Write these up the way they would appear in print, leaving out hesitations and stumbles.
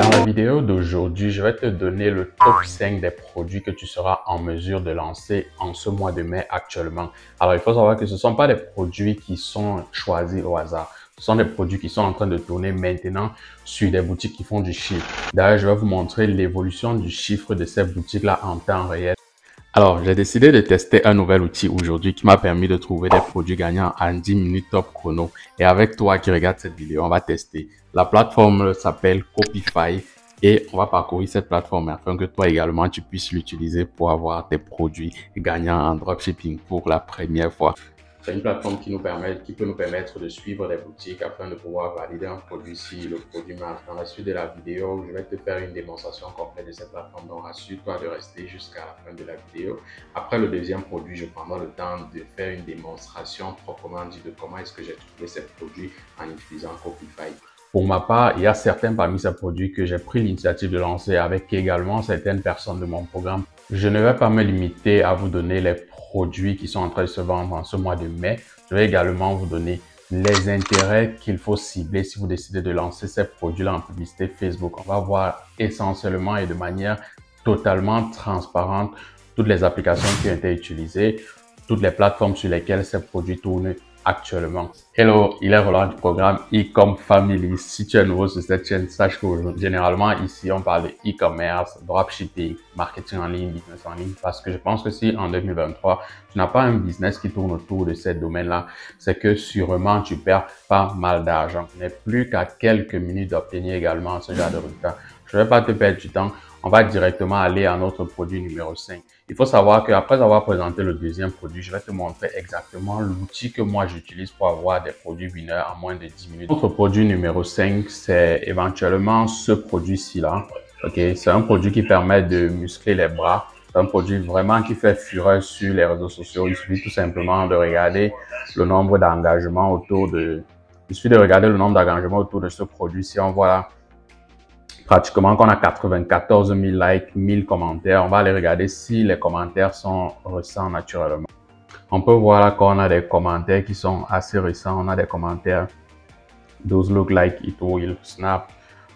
Dans la vidéo d'aujourd'hui, je vais te donner le top 5 des produits que tu seras en mesure de lancer en ce mois de mai actuellement. Alors, il faut savoir que ce ne sont pas des produits qui sont choisis au hasard. Ce sont des produits qui sont en train de tourner maintenant sur des boutiques qui font du chiffre. D'ailleurs, je vais vous montrer l'évolution du chiffre de ces boutiques-là en temps réel. Alors, j'ai décidé de tester un nouvel outil aujourd'hui qui m'a permis de trouver des produits gagnants en 10 minutes top chrono. Et avec toi qui regarde cette vidéo, on va tester. La plateforme s'appelle Copify et on va parcourir cette plateforme afin que toi également tu puisses l'utiliser pour avoir tes produits gagnants en dropshipping pour la première fois. C'est une plateforme qui peut nous permettre de suivre les boutiques afin de pouvoir valider un produit si le produit marche. Dans la suite de la vidéo, je vais te faire une démonstration complète de cette plateforme. Donc, assure-toi de rester jusqu'à la fin de la vidéo. Après le deuxième produit, je prendrai le temps de faire une démonstration proprement dit de comment est-ce que j'ai trouvé ces produits en utilisant Copify. Pour ma part, il y a certains parmi ces produits que j'ai pris l'initiative de lancer avec également certaines personnes de mon programme. Je ne vais pas me limiter à vous donner les produits qui sont en train de se vendre en ce mois de mai. Je vais également vous donner les intérêts qu'il faut cibler si vous décidez de lancer ces produits-là en publicité Facebook. On va voir essentiellement et de manière totalement transparente toutes les applications qui ont été utilisées, toutes les plateformes sur lesquelles ces produits tournent actuellement. Hello, il est Roland du programme E-Com Family. Si tu es nouveau sur cette chaîne, sache que généralement ici on parle de e-commerce, dropshipping, marketing en ligne, business en ligne. Parce que je pense que si en 2023, tu n'as pas un business qui tourne autour de ces domaines-là, c'est que sûrement tu perds pas mal d'argent. Tu n'es plus qu'à quelques minutes d'obtenir également ce genre de résultat. Je ne vais pas te perdre du temps. On va directement aller à notre produit numéro 5. Il faut savoir qu'après avoir présenté le deuxième produit, je vais te montrer exactement l'outil que moi j'utilise pour avoir des produits winners en moins de 10 minutes. Notre produit numéro 5, c'est éventuellement ce produit-ci là. Okay? C'est un produit qui permet de muscler les bras. C'est un produit vraiment qui fait fureur sur les réseaux sociaux. Il suffit tout simplement de regarder le nombre d'engagements autour de... Il suffit de regarder le nombre d'engagements autour de ce produit-ci. On voit là pratiquement qu'on a 94 000 likes, 1000 commentaires. On va aller regarder si les commentaires sont récents naturellement. On peut voir là qu'on a des commentaires qui sont assez récents. On a des commentaires "Those look like it will snap".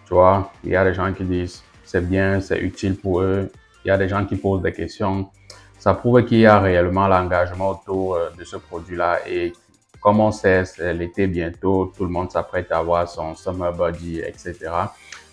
Tu vois, il y a des gens qui disent c'est bien, c'est utile pour eux. Il y a des gens qui posent des questions. Ça prouve qu'il y a réellement l'engagement autour de ce produit-là. Et comme on sait, c'est l'été bientôt, tout le monde s'apprête à avoir son summer body, etc.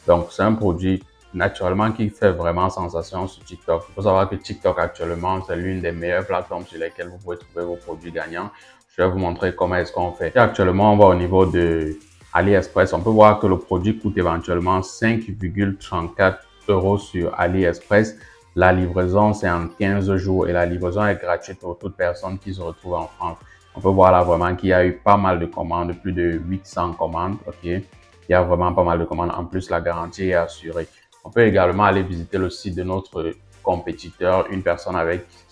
Donc, c'est un produit naturellement qui fait vraiment sensation sur TikTok. Il faut savoir que TikTok actuellement, c'est l'une des meilleures plateformes sur lesquelles vous pouvez trouver vos produits gagnants. Je vais vous montrer comment est-ce qu'on fait. Et actuellement, on va au niveau de AliExpress. On peut voir que le produit coûte éventuellement 5,34 € sur AliExpress. La livraison, c'est en 15 jours et la livraison est gratuite pour toute personne qui se retrouve en France. On peut voir là vraiment qu'il y a eu pas mal de commandes, plus de 800 commandes. Ok. Il y a vraiment pas mal de commandes. En plus, la garantie est assurée. On peut également aller visiter le site de notre compétiteur, une personne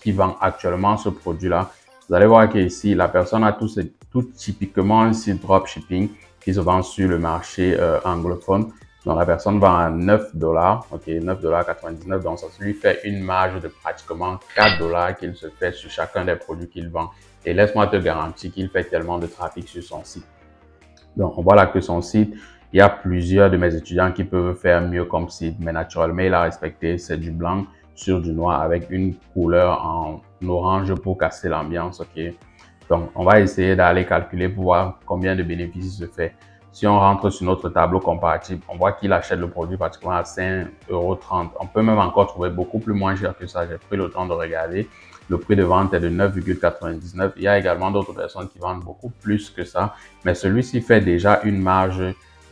qui vend actuellement ce produit-là. Vous allez voir qu'ici, la personne a tout typiquement un site dropshipping qui se vend sur le marché anglophone. Donc, la personne vend à 9 $, ok, 9,99 $. Donc, ça lui fait une marge de pratiquement 4 $ qu'il se fait sur chacun des produits qu'il vend. Et laisse-moi te garantir qu'il fait tellement de trafic sur son site. Donc, on voit là que son site, il y a plusieurs de mes étudiants qui peuvent faire mieux comme site, mais naturellement, il a respecté, c'est du blanc sur du noir avec une couleur en orange pour casser l'ambiance, ok? Donc, on va essayer d'aller calculer pour voir combien de bénéfices il se fait. Si on rentre sur notre tableau comparatif, on voit qu'il achète le produit pratiquement à 5,30 €. On peut même encore trouver beaucoup plus moins cher que ça. J'ai pris le temps de regarder. Le prix de vente est de 9,99 €. Il y a également d'autres personnes qui vendent beaucoup plus que ça, mais celui-ci fait déjà une marge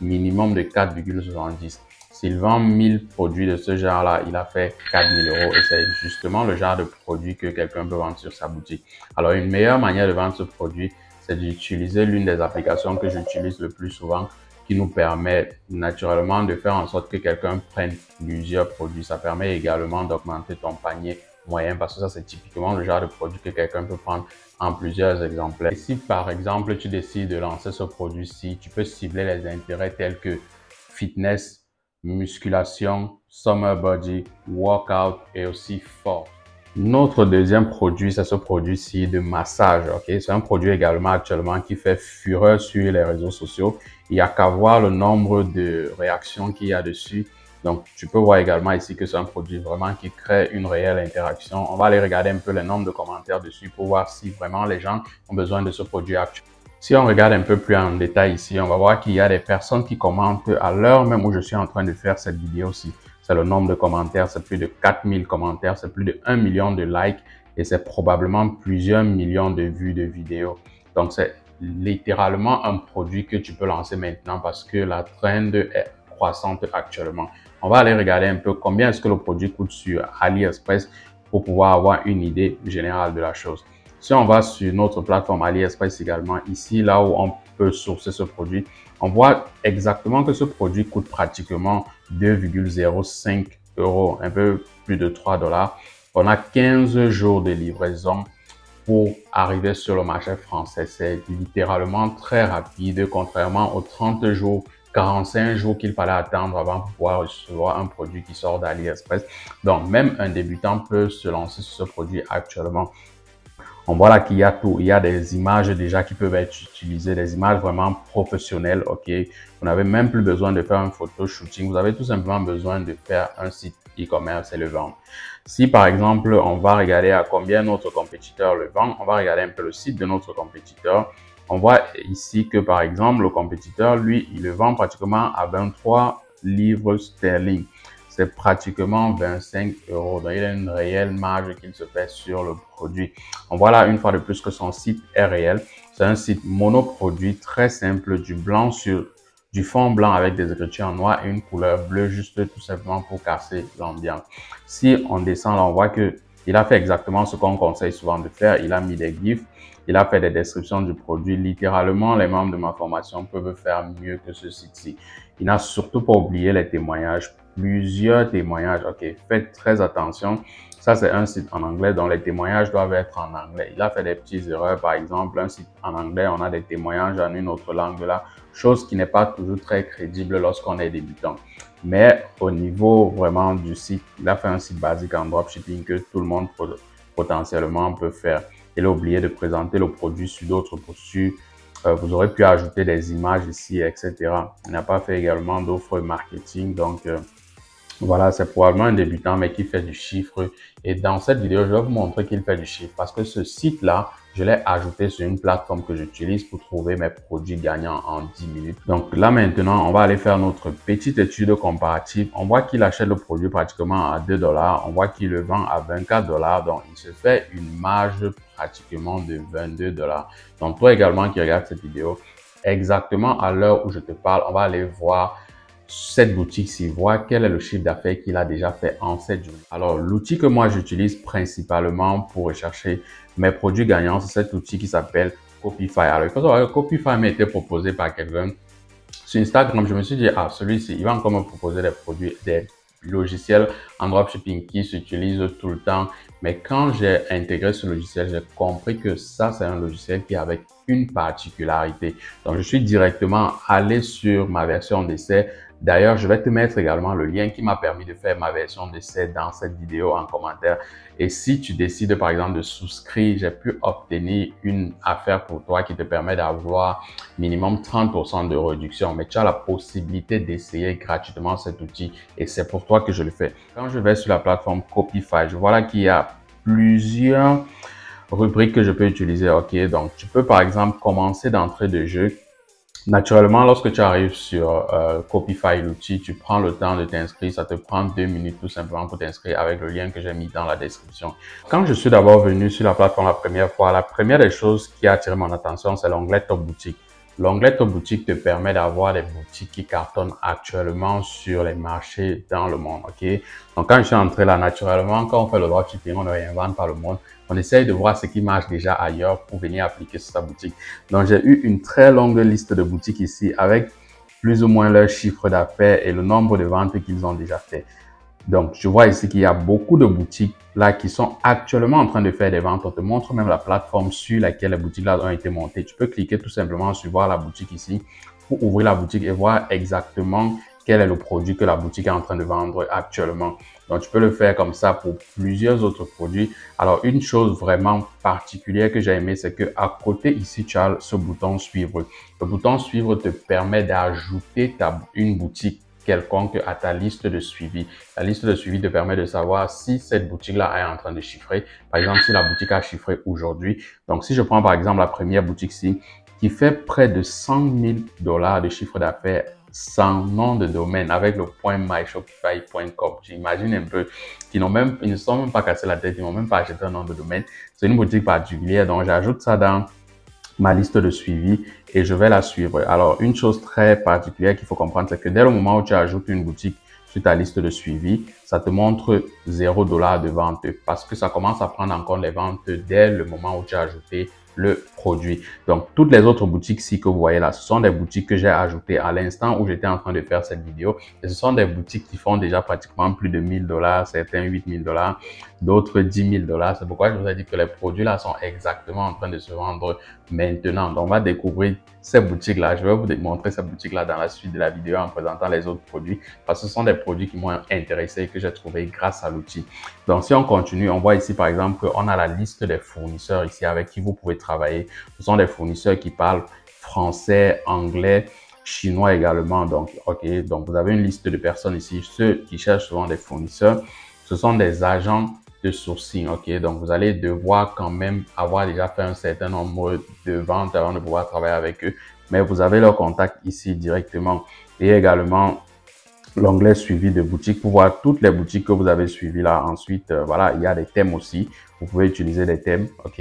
minimum de 4,70 €. S'il vend 1000 produits de ce genre-là, il a fait 4000 € et c'est justement le genre de produit que quelqu'un peut vendre sur sa boutique. Alors, une meilleure manière de vendre ce produit, c'est d'utiliser l'une des applications que j'utilise le plus souvent qui nous permet naturellement de faire en sorte que quelqu'un prenne plusieurs produits. Ça permet également d'augmenter ton panier moyen parce que ça, c'est typiquement le genre de produit que quelqu'un peut prendre en plusieurs exemplaires. Et si par exemple, tu décides de lancer ce produit-ci, tu peux cibler les intérêts tels que fitness, musculation, summer body, workout et aussi force. Notre deuxième produit, c'est ce produit-ci de massage. Ok, c'est un produit également actuellement qui fait fureur sur les réseaux sociaux. Il n'y a qu'à voir le nombre de réactions qu'il y a dessus. Donc, tu peux voir également ici que c'est un produit vraiment qui crée une réelle interaction. On va aller regarder un peu le nombre de commentaires dessus pour voir si vraiment les gens ont besoin de ce produit actuel. Si on regarde un peu plus en détail ici, on va voir qu'il y a des personnes qui commentent à l'heure même où je suis en train de faire cette vidéo-ci. C'est le nombre de commentaires, c'est plus de 4000 commentaires, c'est plus de 1 million de likes et c'est probablement plusieurs millions de vues de vidéos. Donc, c'est littéralement un produit que tu peux lancer maintenant parce que la trend est croissante actuellement. On va aller regarder un peu combien est-ce que le produit coûte sur AliExpress pour pouvoir avoir une idée générale de la chose. Si on va sur notre plateforme AliExpress également, ici, là où on peut sourcer ce produit, on voit exactement que ce produit coûte pratiquement 2,05 €, un peu plus de 3 $. On a 15 jours de livraison pour arriver sur le marché français. C'est littéralement très rapide, contrairement aux 30 jours, 45 jours qu'il fallait attendre avant de pouvoir recevoir un produit qui sort d'AliExpress. Donc, même un débutant peut se lancer sur ce produit actuellement. On voit là qu'il y a tout. Il y a des images déjà qui peuvent être utilisées, des images vraiment professionnelles. OK, vous n'avez même plus besoin de faire un photo shooting. Vous avez tout simplement besoin de faire un site e-commerce et le vendre. Si par exemple, on va regarder à combien notre compétiteur le vend, on va regarder un peu le site de notre compétiteur. On voit ici que par exemple, le compétiteur, lui, il le vend pratiquement à 23 livres sterling. C'est pratiquement 25 €. Donc, il a une réelle marge qu'il se fait sur le produit. On voit là une fois de plus que son site est réel. C'est un site monoproduit très simple, du fond blanc avec des écritures en noir et une couleur bleue, juste tout simplement pour casser l'ambiance. Si on descend là, on voit que il a fait exactement ce qu'on conseille souvent de faire. Il a mis des gifs, il a fait des descriptions du produit. Littéralement, les membres de ma formation peuvent faire mieux que ce site-ci. Il n'a surtout pas oublié les témoignages, plusieurs témoignages. OK, faites très attention. Ça, c'est un site en anglais dont les témoignages doivent être en anglais. Il a fait des petites erreurs. Par exemple, un site en anglais, on a des témoignages en une autre langue là, chose qui n'est pas toujours très crédible lorsqu'on est débutant. Mais au niveau vraiment du site, il a fait un site basique en dropshipping que tout le monde potentiellement peut faire. Il a oublié de présenter le produit sur d'autres postures. Vous aurez pu ajouter des images ici, etc. Il n'a pas fait également d'offres marketing. Donc, voilà, c'est probablement un débutant, mais qui fait du chiffre. Et dans cette vidéo, je vais vous montrer qu'il fait du chiffre parce que ce site-là, je l'ai ajouté sur une plateforme que j'utilise pour trouver mes produits gagnants en 10 minutes. Donc là, maintenant, on va aller faire notre petite étude comparative. On voit qu'il achète le produit pratiquement à 2 $. On voit qu'il le vend à 24 $. Donc, il se fait une marge pratiquement de 22 $. Donc, toi également qui regardes cette vidéo, exactement à l'heure où je te parle, on va aller voir cette boutique-ci, voir quel est le chiffre d'affaires qu'il a déjà fait en cette journée. Alors, l'outil que moi j'utilise principalement pour rechercher mes produits gagnants, c'est cet outil qui s'appelle Copify. Alors, il faut savoir que Copify m'a été proposé par quelqu'un sur Instagram. Je me suis dit, ah, celui-ci, il va encore me proposer des produits, des logiciels en dropshipping qui s'utilisent tout le temps. Mais quand j'ai intégré ce logiciel, j'ai compris que ça, c'est un logiciel qui est avec une particularité. Donc, je suis directement allé sur ma version d'essai. D'ailleurs, je vais te mettre également le lien qui m'a permis de faire ma version d'essai dans cette vidéo en commentaire. Et si tu décides, par exemple, de souscrire, j'ai pu obtenir une affaire pour toi qui te permet d'avoir minimum 30% de réduction. Mais tu as la possibilité d'essayer gratuitement cet outil et c'est pour toi que je le fais. Quand je vais sur la plateforme Copify, je vois là qu'il y a plusieurs rubriques que je peux utiliser. OK, donc tu peux par exemple commencer d'entrée de jeu. Naturellement, lorsque tu arrives sur Copify, l'outil, tu prends le temps de t'inscrire. Ça te prend 2 minutes tout simplement pour t'inscrire avec le lien que j'ai mis dans la description. Quand je suis d'abord venu sur la plateforme la première fois, la première des choses qui a attiré mon attention, c'est l'onglet Top Boutique. L'onglet Top Boutique te permet d'avoir des boutiques qui cartonnent actuellement sur les marchés dans le monde. OK? Donc, quand je suis entré là, naturellement, quand on fait le dropshipping, on ne réinvente pas le monde. On essaye de voir ce qui marche déjà ailleurs pour venir appliquer sur sa boutique. Donc, j'ai eu une très longue liste de boutiques ici avec plus ou moins leur chiffre d'affaires et le nombre de ventes qu'ils ont déjà fait. Donc, je vois ici qu'il y a beaucoup de boutiques là qui sont actuellement en train de faire des ventes. On te montre même la plateforme sur laquelle les boutiques là ont été montées. Tu peux cliquer tout simplement sur voir la boutique ici pour ouvrir la boutique et voir exactement quel est le produit que la boutique est en train de vendre actuellement. Donc, tu peux le faire comme ça pour plusieurs autres produits. Alors, une chose vraiment particulière que j'ai aimé, c'est que à côté ici, tu as ce bouton suivre. Le bouton suivre te permet d'ajouter une boutique quelconque à ta liste de suivi. La liste de suivi te permet de savoir si cette boutique-là est en train de chiffrer. Par exemple, si la boutique a chiffré aujourd'hui. Donc, si je prends par exemple la première boutique-ci qui fait près de 100 000 $ de chiffre d'affaires sans nom de domaine avec le .myshopify.com. J'imagine un peu qu'ils ils ne sont même pas cassés la tête, ils n'ont même pas acheté un nom de domaine. C'est une boutique particulière, donc j'ajoute ça dans ma liste de suivi et je vais la suivre. Alors, une chose très particulière qu'il faut comprendre, c'est que dès le moment où tu ajoutes une boutique sur ta liste de suivi, ça te montre 0 $ de vente parce que ça commence à prendre en compte les ventes dès le moment où tu as ajouté le produit. Donc, toutes les autres boutiques-ci que vous voyez là, ce sont des boutiques que j'ai ajoutées à l'instant où j'étais en train de faire cette vidéo. Et ce sont des boutiques qui font déjà pratiquement plus de 1 000 $, certains 8 000 $, d'autres 10 000 $. C'est pourquoi je vous ai dit que les produits là sont exactement en train de se vendre maintenant. Donc, on va découvrir ces boutiques-là. Je vais vous montrer ces boutiques-là dans la suite de la vidéo en présentant les autres produits parce que ce sont des produits qui m'ont intéressé et que j'ai trouvé grâce à l'outil. Donc, si on continue, on voit ici par exemple qu'on a la liste des fournisseurs ici avec qui vous pouvez travailler. Ce sont des fournisseurs qui parlent français, anglais, chinois également. Donc, OK, donc vous avez une liste de personnes ici. Ceux qui cherchent souvent des fournisseurs, ce sont des agents de sourcing. OK, donc vous allez devoir quand même avoir déjà fait un certain nombre de ventes avant de pouvoir travailler avec eux. Mais vous avez leur contact ici directement et également l'onglet suivi de boutique pour voir toutes les boutiques que vous avez suivies là. Ensuite, voilà, il y a des thèmes aussi. Vous pouvez utiliser des thèmes, OK.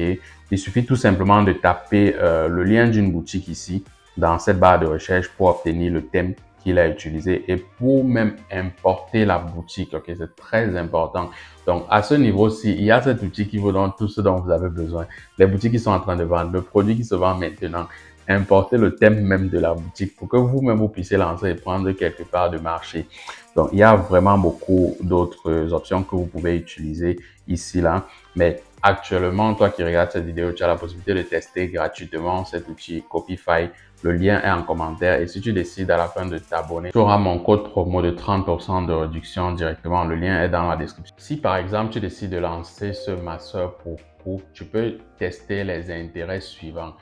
Il suffit tout simplement de taper le lien d'une boutique ici dans cette barre de recherche pour obtenir le thème qu'il a utilisé et pour même importer la boutique, OK. C'est très important. Donc, à ce niveau-ci, il y a cet outil qui vous donne tout ce dont vous avez besoin. Les boutiques qui sont en train de vendre, le produit qui se vend maintenant, importer le thème même de la boutique pour que vous-même vous puissiez lancer et prendre quelque part de marché. Donc, il y a vraiment beaucoup d'autres options que vous pouvez utiliser ici, là. Mais actuellement, toi qui regardes cette vidéo, tu as la possibilité de tester gratuitement cet outil Copify. Le lien est en commentaire et si tu décides à la fin de t'abonner, tu auras mon code promo de 30% de réduction directement. Le lien est dans la description. Si par exemple, tu décides de lancer ce masseur pour coups, tu peux tester les intérêts suivants.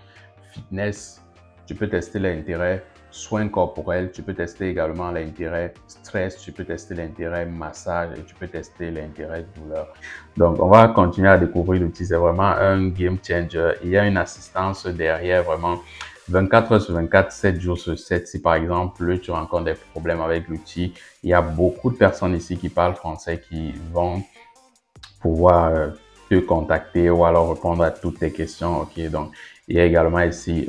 Fitness, tu peux tester l'intérêt soins corporels, tu peux tester également l'intérêt stress, tu peux tester l'intérêt massage et tu peux tester l'intérêt douleur. Donc, on va continuer à découvrir l'outil. C'est vraiment un game changer. Il y a une assistance derrière vraiment 24 heures sur 24, 7 jours sur 7. Si par exemple, tu rencontres des problèmes avec l'outil, il y a beaucoup de personnes ici qui parlent français qui vont pouvoir te contacter ou alors répondre à toutes tes questions. OK, donc il y a également ici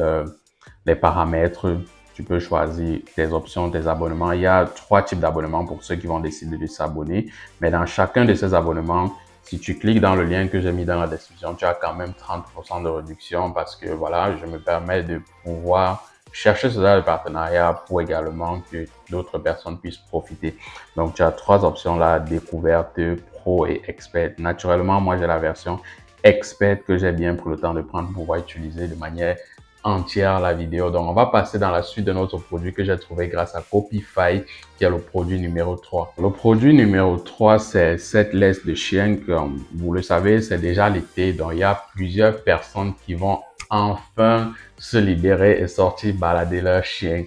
les paramètres. Tu peux choisir tes options, tes abonnements. Il y a 3 types d'abonnements pour ceux qui vont décider de s'abonner. Mais dans chacun de ces abonnements, si tu cliques dans le lien que j'ai mis dans la description, tu as quand même 30% de réduction parce que voilà, je me permets de pouvoir chercher ce genre de partenariat pour également que d'autres personnes puissent profiter. Donc, tu as 3 options là, découverte, pro et expert. Naturellement, moi, j'ai la version expert que j'ai bien pris le temps de prendre pour pouvoir utiliser de manière entière la vidéo. Donc, on va passer dans la suite de notre produit que j'ai trouvé grâce à Copify, qui est le produit numéro 3. Le produit numéro 3, c'est cette laisse de chien. Comme vous le savez, c'est déjà l'été. Donc, il y a plusieurs personnes qui vont enfin se libérer et sortir balader leurs chiens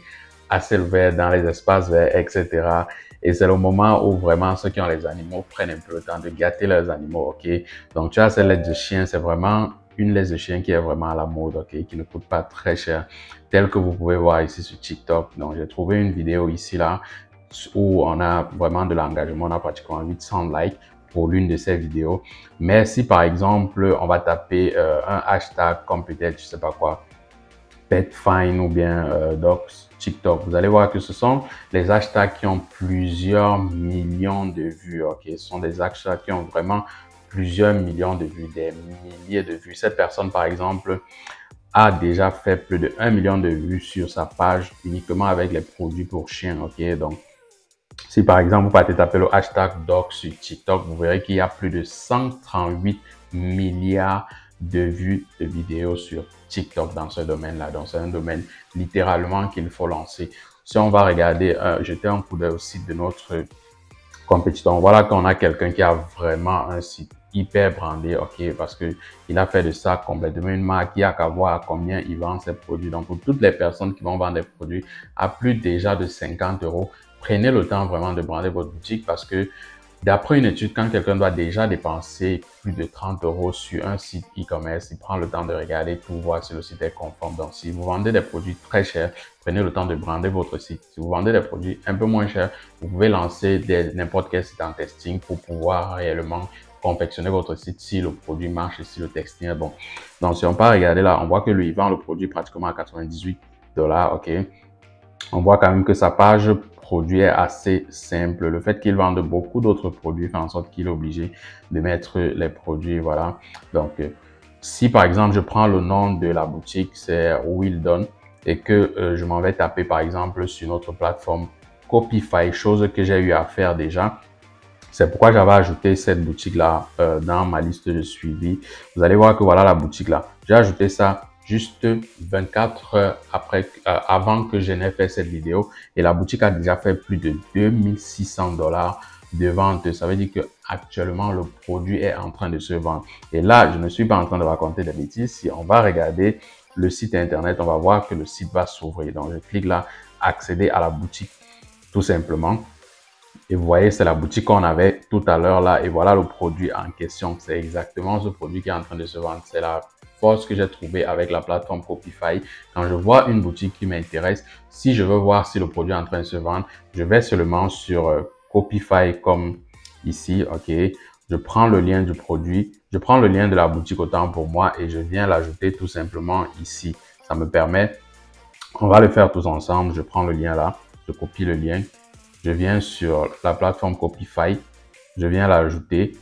à ciel ouvert, dans les espaces verts, etc. Et c'est le moment où vraiment ceux qui ont les animaux prennent un peu le temps de gâter leurs animaux, OK? Donc, tu as cette laisse de chien, c'est vraiment une laisse de chien qui est vraiment à la mode, OK, qui ne coûte pas très cher, tel que vous pouvez voir ici sur TikTok. Donc, j'ai trouvé une vidéo ici, là, où on a vraiment de l'engagement. On a pratiquement 800 likes pour l'une de ces vidéos. Mais si, par exemple, on va taper un hashtag comme peut-être, je sais pas quoi, PetFine ou bien Docs TikTok, vous allez voir que ce sont les hashtags qui ont plusieurs millions de vues, OK? Ce sont des hashtags qui ont vraiment plusieurs millions de vues, des milliers de vues. Cette personne, par exemple, a déjà fait plus de 1 million de vues sur sa page uniquement avec les produits pour chiens, OK? Donc, si par exemple, vous partez taper le hashtag Doc sur TikTok, vous verrez qu'il y a plus de 138 milliards de vues de vidéos sur TikTok dans ce domaine-là. Donc, c'est un domaine littéralement qu'il faut lancer. Si on va regarder, jeter un coup d'œil au site de notre compétiteur, voilà qu'on a quelqu'un qui a vraiment un site hyper brandé, OK, parce que il a fait de ça complètement une marque. Il y a qu'à voir combien il vend ses produits. Donc, pour toutes les personnes qui vont vendre des produits à plus déjà de 50 €, prenez le temps vraiment de brander votre boutique parce que d'après une étude, quand quelqu'un doit déjà dépenser plus de 30 € sur un site e-commerce, il prend le temps de regarder tout, voir si le site est conforme. Donc, si vous vendez des produits très chers, prenez le temps de brander votre site. Si vous vendez des produits un peu moins chers, vous pouvez lancer n'importe quel site en testing pour pouvoir réellement confectionner votre site si le produit marche et si le testing est bon. Donc, si on part regarder là, on voit que lui, il vend le produit pratiquement à 98 $, ok. On voit quand même que sa page produit est assez simple. Le fait qu'il vende beaucoup d'autres produits fait en sorte qu'il est obligé de mettre les produits, voilà. Donc, si par exemple, je prends le nom de la boutique, c'est Wildon, et que je m'en vais taper par exemple sur notre plateforme Copify, chose que j'ai eu à faire déjà. C'est pourquoi j'avais ajouté cette boutique-là dans ma liste de suivi. Vous allez voir que voilà la boutique-là. J'ai ajouté ça juste 24 heures avant que je n'ai fait cette vidéo. Et la boutique a déjà fait plus de 2600 $ de vente. Ça veut dire que actuellement le produit est en train de se vendre. Et là, je ne suis pas en train de raconter des bêtises. Si on va regarder le site internet, on va voir que le site va s'ouvrir. Donc, je clique là, accéder à la boutique tout simplement. Et vous voyez, c'est la boutique qu'on avait tout à l'heure là. Et voilà le produit en question. C'est exactement ce produit qui est en train de se vendre. C'est la force que j'ai trouvée avec la plateforme Copify. Quand je vois une boutique qui m'intéresse, si je veux voir si le produit est en train de se vendre, je vais seulement sur Copify comme ici. OK. Je prends le lien du produit. Je prends le lien de la boutique autant pour moi et je viens l'ajouter tout simplement ici. Ça me permet, on va le faire tous ensemble. Je prends le lien là. Je copie le lien. Je viens sur la plateforme Copify, je viens l'ajouter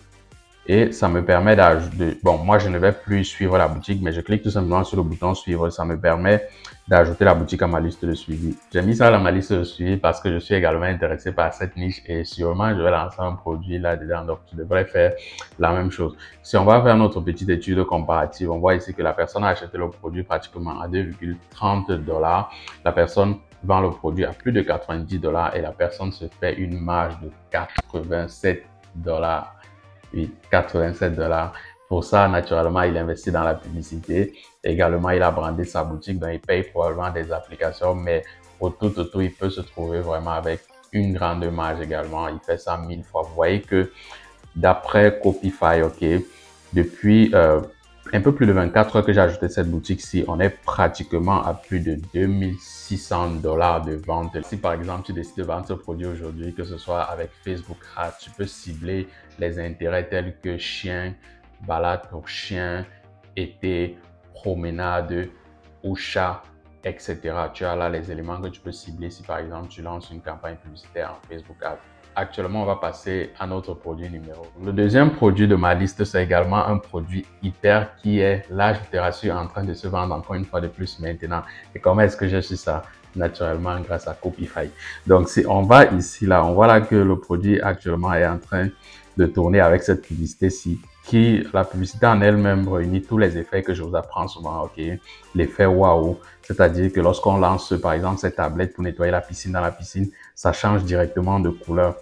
et ça me permet d'ajouter. Bon, moi, je ne vais plus suivre la boutique, mais je clique tout simplement sur le bouton suivre. Ça me permet d'ajouter la boutique à ma liste de suivi. J'ai mis ça dans ma liste de suivi parce que je suis également intéressé par cette niche et sûrement, je vais lancer un produit là-dedans. Donc, je devrais faire la même chose. Si on va faire notre petite étude comparative, on voit ici que la personne a acheté le produit pratiquement à 2,30 $. La personne vend le produit à plus de 90 $ et la personne se fait une marge de 87 $. Oui, 87 $. Pour ça, naturellement, il investit dans la publicité. Également, il a brandé sa boutique, donc il paye probablement des applications, mais au tout, il peut se trouver vraiment avec une grande marge également. Il fait ça 1000 fois. Vous voyez que d'après Copify, ok, depuis un peu plus de 24 heures que j'ai ajouté cette boutique-ci, on est pratiquement à plus de 2600 $ de vente. Si par exemple, tu décides de vendre ce produit aujourd'hui, que ce soit avec Facebook Ads, tu peux cibler les intérêts tels que chien, balade pour chien, été, promenade ou chat, etc. Tu as là les éléments que tu peux cibler si par exemple, tu lances une campagne publicitaire en Facebook Ads. Actuellement, on va passer à notre produit numéro 1. Le deuxième produit de ma liste, c'est également un produit hyper qui est la littérature en train de se vendre encore une fois de plus maintenant. Et comment est-ce que j'ai su ça? Naturellement, grâce à Copify. Donc, si on va ici, là, on voit là que le produit actuellement est en train de tourner avec cette publicité-ci. La publicité en elle-même réunit tous les effets que je vous apprends souvent, ok? L'effet waouh, c'est-à-dire que lorsqu'on lance, par exemple, cette tablette pour nettoyer la piscine dans la piscine, ça change directement de couleur.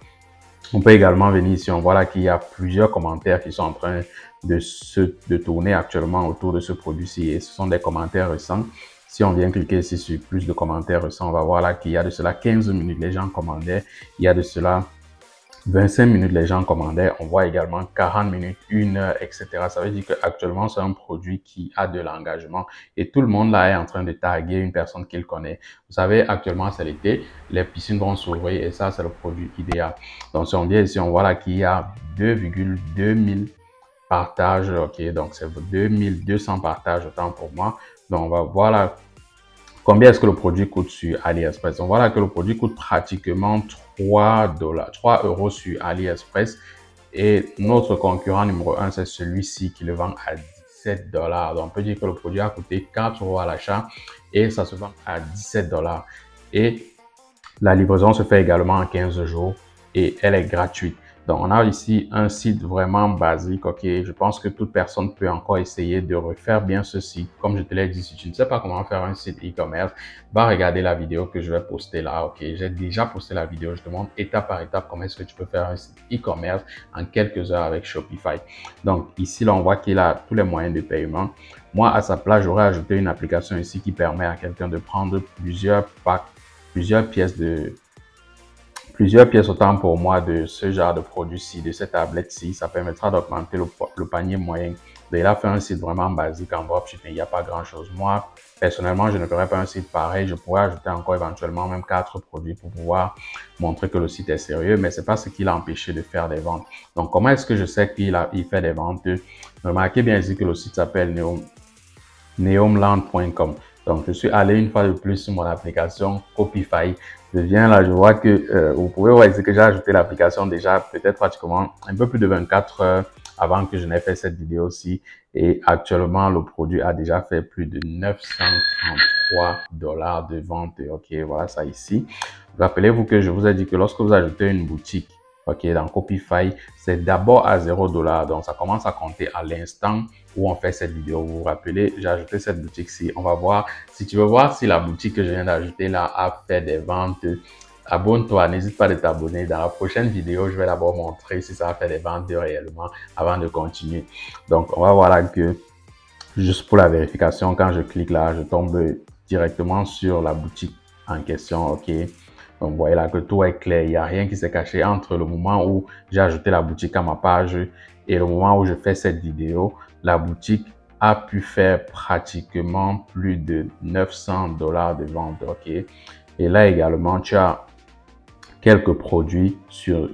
On peut également venir ici, on voit là qu'il y a plusieurs commentaires qui sont en train de tourner actuellement autour de ce produit-ci et ce sont des commentaires récents. Si on vient cliquer ici sur plus de commentaires récents, on va voir là qu'il y a de cela 15 minutes, les gens commandaient. Il y a de cela 25 minutes, les gens commandaient. On voit également 40 minutes, 1 heure, etc. Ça veut dire qu'actuellement, c'est un produit qui a de l'engagement et tout le monde là est en train de taguer une personne qu'il connaît. Vous savez, actuellement, c'est l'été, les piscines vont s'ouvrir et ça, c'est le produit idéal. Donc, si on vient ici, on voit là qu'il y a 2,2 mille partages. OK, donc c'est 2200 partages autant pour moi. Donc, on va voir là combien est-ce que le produit coûte sur AliExpress. On voit là que le produit coûte pratiquement 3 € sur AliExpress. Et notre concurrent numéro 1, c'est celui-ci qui le vend à 17 $. Donc, on peut dire que le produit a coûté 4 € à l'achat et ça se vend à 17 $. Et la livraison se fait également en 15 jours et elle est gratuite. Donc, on a ici un site vraiment basique. OK, je pense que toute personne peut encore essayer de refaire bien ce site. Comme je te l'ai dit, si tu ne sais pas comment faire un site e-commerce, va regarder la vidéo que je vais poster là. OK, j'ai déjà posté la vidéo. Je te montre étape par étape comment est-ce que tu peux faire un site e-commerce en quelques heures avec Shopify. Donc, ici, là, on voit qu'il a tous les moyens de paiement. Moi, à sa place, j'aurais ajouté une application ici qui permet à quelqu'un de prendre plusieurs packs, plusieurs pièces de plusieurs pièces autant pour moi de ce genre de produit-ci, de cette tablette-ci. Ça permettra d'augmenter le panier moyen. De là, faire un site vraiment basique en dropshipping, il n'y a pas grand-chose. Moi, personnellement, je ne ferais pas un site pareil. Je pourrais ajouter encore éventuellement même 4 produits pour pouvoir montrer que le site est sérieux, mais c'est pas ce qui l'a empêché de faire des ventes. Donc, comment est-ce que je sais qu'il fait des ventes? Remarquez bien ici que le site s'appelle neomland.com. Donc, je suis allé une fois de plus sur mon application Copify. Je viens là, je vois que vous pouvez voir ici que j'ai ajouté l'application déjà peut-être pratiquement un peu plus de 24 heures avant que je n'ai fait cette vidéo-ci. Et actuellement, le produit a déjà fait plus de 933 $ de vente. OK, voilà ça ici. Rappelez-vous que je vous ai dit que lorsque vous ajoutez une boutique, OK, dans Copify, c'est d'abord à 0 $. Donc, ça commence à compter à l'instant où on fait cette vidéo. Vous vous rappelez, j'ai ajouté cette boutique-ci. On va voir, si tu veux voir si la boutique que je viens d'ajouter là a fait des ventes, abonne-toi, n'hésite pas de t'abonner. Dans la prochaine vidéo, je vais d'abord montrer si ça a fait des ventes réellement avant de continuer. Donc, on va voir là que, juste pour la vérification, quand je clique là, je tombe directement sur la boutique en question, OK. Donc, vous voyez là que tout est clair. Il n'y a rien qui s'est caché entre le moment où j'ai ajouté la boutique à ma page et le moment où je fais cette vidéo. La boutique a pu faire pratiquement plus de 900 $ de vente. OK. Et là également, tu as quelques produits similaires.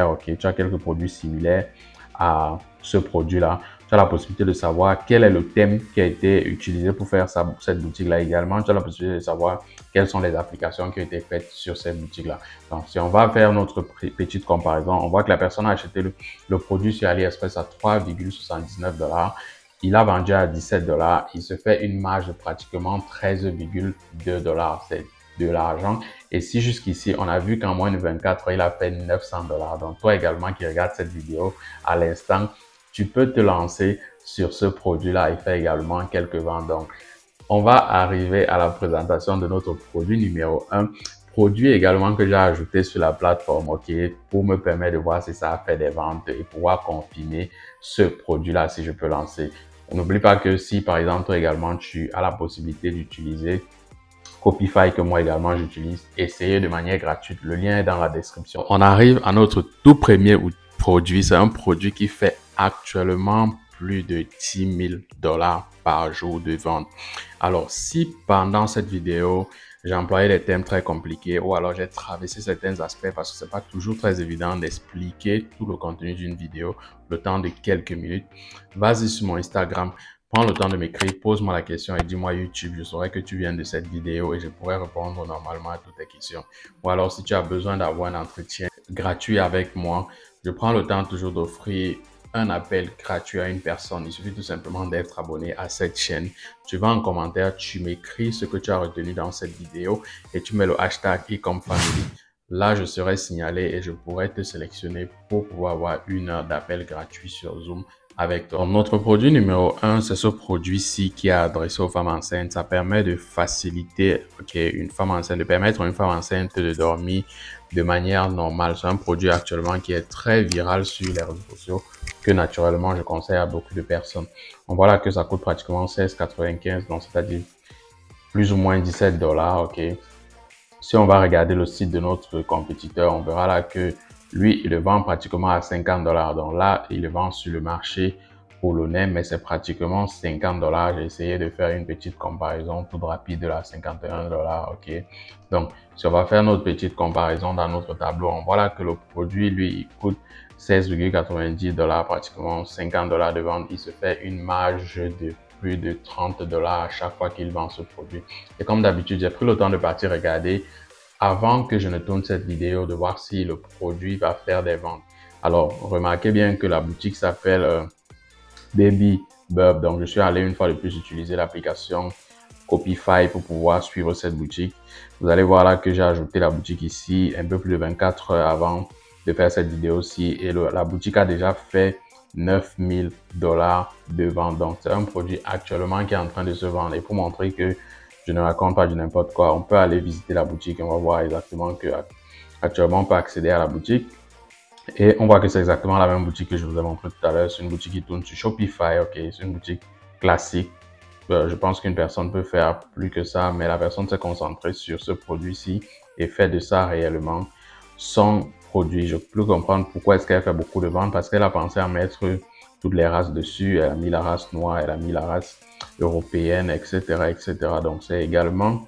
OK. Tu as quelques produits similaires à ce produit-là. Tu as la possibilité de savoir quel est le thème qui a été utilisé pour faire cette boutique-là également. Tu as la possibilité de savoir quelles sont les applications qui ont été faites sur cette boutique-là. Donc, si on va faire notre petite comparaison, on voit que la personne a acheté le produit sur AliExpress à 3,79 $. Il a vendu à 17 $. Il se fait une marge de pratiquement 13,2 $. C'est de l'argent. Et si jusqu'ici, on a vu qu'en moins de 24 heures, il a fait 900 $. Donc, toi également qui regardes cette vidéo à l'instant, tu peux te lancer sur ce produit-là et faire également quelques ventes. Donc, on va arriver à la présentation de notre produit numéro 1. Produit également que j'ai ajouté sur la plateforme, OK, pour me permettre de voir si ça a fait des ventes et pouvoir confirmer ce produit-là si je peux lancer. N'oublie pas que si, par exemple, toi également, tu as la possibilité d'utiliser Copify que moi également j'utilise, essayez de manière gratuite. Le lien est dans la description. On arrive à notre tout premier produit. C'est un produit qui fait actuellement plus de 10 000 $ par jour de vente. Alors, si pendant cette vidéo, j'ai employé des termes très compliqués ou alors j'ai traversé certains aspects parce que c'est pas toujours très évident d'expliquer tout le contenu d'une vidéo le temps de quelques minutes, vas-y sur mon Instagram. Prends le temps de m'écrire, pose-moi la question et dis-moi YouTube, je saurai que tu viens de cette vidéo et je pourrai répondre normalement à toutes tes questions. Ou alors si tu as besoin d'avoir un entretien gratuit avec moi, je prends le temps toujours d'offrir un appel gratuit à une personne. Il suffit tout simplement d'être abonné à cette chaîne. Tu vas en commentaire, tu m'écris ce que tu as retenu dans cette vidéo et tu mets le hashtag #iComeFamily. Là, je serai signalé et je pourrai te sélectionner pour pouvoir avoir 1 heure d'appel gratuit sur Zoom avec toi. Notre produit numéro 1, c'est ce produit-ci qui est adressé aux femmes enceintes. Ça permet de faciliter, de permettre à une femme enceinte de dormir de manière normale. C'est un produit actuellement qui est très viral sur les réseaux sociaux que naturellement je conseille à beaucoup de personnes. On voit là que ça coûte pratiquement 16,95 $, donc c'est-à-dire plus ou moins 17 $. OK. Si on va regarder le site de notre compétiteur, on verra là que lui, il le vend pratiquement à 50 $. Donc là, il le vend sur le marché polonais, mais c'est pratiquement 50 $. J'ai essayé de faire une petite comparaison toute rapide de la 51 $. OK. Donc, si on va faire notre petite comparaison dans notre tableau, on voit là que le produit, lui, il coûte 16,90 $, pratiquement 50 $ de vente. Il se fait une marge de plus de 30 $ à chaque fois qu'il vend ce produit. Et comme d'habitude, j'ai pris le temps de partir regarder avant que je ne tourne cette vidéo, de voir si le produit va faire des ventes. Alors, remarquez bien que la boutique s'appelle Baby Burp. Donc, je suis allé une fois de plus utiliser l'application Copify pour pouvoir suivre cette boutique. Vous allez voir là que j'ai ajouté la boutique ici un peu plus de 24 heures avant de faire cette vidéo-ci. Et la boutique a déjà fait 9 000 $ de vente. Donc, c'est un produit actuellement qui est en train de se vendre. Et pour montrer que je ne raconte pas du n'importe quoi, on peut aller visiter la boutique et on va voir exactement que actuellement on peut accéder à la boutique. Et on voit que c'est exactement la même boutique que je vous ai montré tout à l'heure. C'est une boutique qui tourne sur Shopify. OK, c'est une boutique classique. Je pense qu'une personne peut faire plus que ça, mais la personne s'est concentrée sur ce produit-ci et fait de ça réellement son produit. Je peux comprendre pourquoi est-ce qu'elle fait beaucoup de ventes, parce qu'elle a pensé à mettre toutes les races dessus. Elle a mis la race noire, elle a mis la race européenne, etc., etc. Donc, c'est également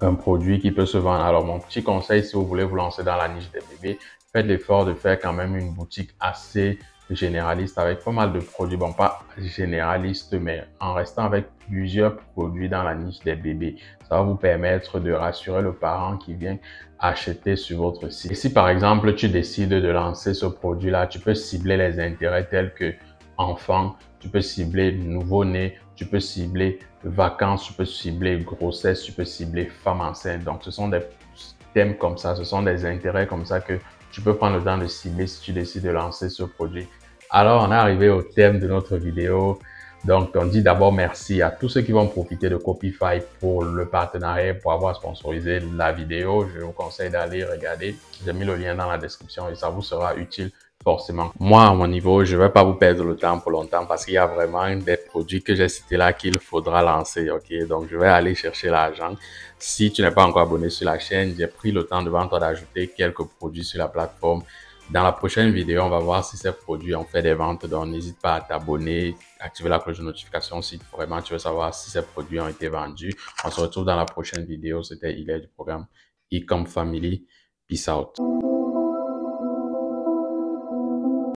un produit qui peut se vendre. Alors, mon petit conseil, si vous voulez vous lancer dans la niche des bébés, faites l'effort de faire quand même une boutique assez généraliste avec pas mal de produits. Bon, pas généraliste, mais en restant avec plusieurs produits dans la niche des bébés. Ça va vous permettre de rassurer le parent qui vient acheter sur votre site. Et si par exemple, tu décides de lancer ce produit-là, tu peux cibler les intérêts tels que enfants, tu peux cibler nouveau-né, tu peux cibler vacances, tu peux cibler grossesse, tu peux cibler femme enceinte. Donc, ce sont des thèmes comme ça, ce sont des intérêts comme ça que tu peux prendre le temps de cibler si tu décides de lancer ce produit. Alors, on est arrivé au thème de notre vidéo. Donc, on dit d'abord merci à tous ceux qui vont profiter de Copify pour le partenariat, pour avoir sponsorisé la vidéo. Je vous conseille d'aller regarder. J'ai mis le lien dans la description et ça vous sera utile forcément. Moi, à mon niveau, je vais pas vous perdre le temps pour longtemps parce qu'il y a vraiment des produits que j'ai cités là qu'il faudra lancer, ok? Donc, je vais aller chercher l'argent. Si tu n'es pas encore abonné sur la chaîne, j'ai pris le temps devant toi d'ajouter quelques produits sur la plateforme. Dans la prochaine vidéo, on va voir si ces produits ont fait des ventes. Donc, n'hésite pas à t'abonner, activer la cloche de notification si vraiment tu veux savoir si ces produits ont été vendus. On se retrouve dans la prochaine vidéo. C'était Hilaire du programme Ecom Family. Peace out.